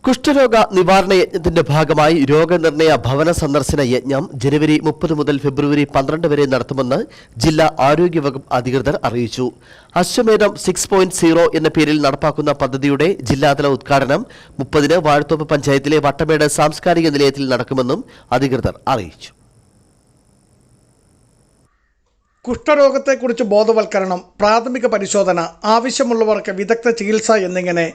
കുഷ്ഠരോഗ നിവാരണ യജ്ഞത്തിന്റെ ഭാഗമായി രോഗനിർണയ ഭവന സന്ദർശന യജ്ഞം ജനുവരി 30 മുതൽ ഫെബ്രുവരി 12 വരെ നടത്തുമെന്ന് ജില്ലാ ആരോഗ്യവകുപ്പ് അധികൃതർ അറിയിച്ചു. അശ്വമേധം 6.0 എന്ന പേരിൽ നടപ്പാക്കുന്ന പദ്ധതിയുടെ ജില്ലാതല ഉദ്ഘാടനം 30-ന് വാഴത്തോപ്പ് പഞ്ചായത്തിലെ വട്ടമേട് സാംസ്കാരിക നിലയത്തിൽ നടക്കുമെന്നും അധികൃതർ അറിയിച്ചു. കുഷ്ഠരോഗത്തെക്കുറിച്ച് ബോധവൽക്കരണം, പ്രാഥമിക പരിശോധന, ആവശ്യമുള്ളവർക്ക് വിദഗ്ധ ചികിത്സ എന്നിങ്ങനെ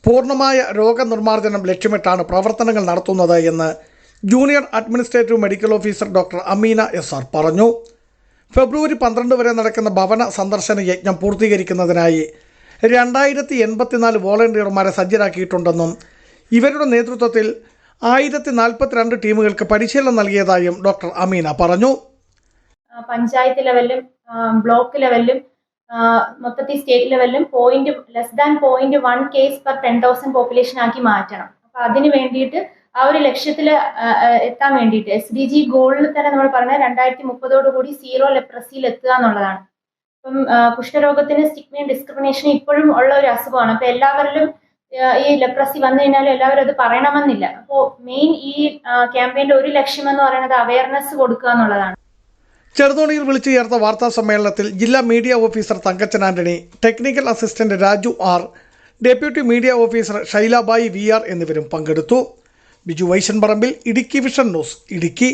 പൂർണ്ണമായ രോഗനിർമ്മാർജ്ജനം ലക്ഷ്യമിട്ടാണ് പ്രവർത്തനങ്ങൾ നടത്തുന്നത് എന്ന് junior administrative medical officer doctor Ameena SR പറഞ്ഞു. ഫെബ്രുവരി 12 വരെ നടക്കുന്ന ഭവന സന്ദർശന യജ്ഞം പൂർത്തീകരിക്കുന്നതിനായി 2084 വോളണ്ടിയർമാരെ സജ്ജരാക്കിയിട്ടുണ്ടെന്നും ഇവരുടെ നേതൃത്വത്തിൽ 1042 ടീമുകൾക്ക് പരിശീലനം നൽകിയതായും ഡോക്ടർ അമീന പറഞ്ഞു. പഞ്ചായത്ത് ലെവലിലും ബ്ലോക്ക് ലെവലിലും മൊത്തത്തിൽ സ്റ്റേറ്റ് ലെവലിലും .1 കേസ് പെർ 10,000 പോപ്പുലേഷൻ ആക്കി മാറ്റണം. അപ്പൊ അതിന് വേണ്ടിയിട്ട് ആ ഒരു ലക്ഷ്യത്തിൽ എത്താൻ വേണ്ടിയിട്ട് SDG ഗോളിൽ തന്നെ നമ്മൾ പറഞ്ഞ 2030 സീറോ ലെപ്രസിയിൽ എത്തുക എന്നുള്ളതാണ്. അപ്പം കുഷ്ഠരോഗത്തിന് സ്റ്റിഗ്മയും ഡിസ്ക്രിമിനേഷനും ഇപ്പോഴും ഉള്ള ഒരു അസുഖമാണ്. അപ്പൊ എല്ലാവരിലും ഈ ലെപ്രസി വന്നു കഴിഞ്ഞാലും എല്ലാവരും അത് പറയണമെന്നില്ല. അപ്പോൾ മെയിൻ ഈ ക്യാമ്പയിന്റെ ഒരു ലക്ഷ്യം എന്ന് പറയുന്നത് അവയർനെസ് കൊടുക്കുക എന്നുള്ളതാണ്. ചെറുതോണിയിൽ വിളിച്ചു ചേർത്ത വാർത്താ സമ്മേളനത്തിൽ ജില്ലാ media officer Thankachan Antony, technical assistant Raju R, deputy media officer Shailabai VR എന്നിവരും പങ്കെടുത്തു. Biju Vaishan Parambil, Idukki vision news, Idukki.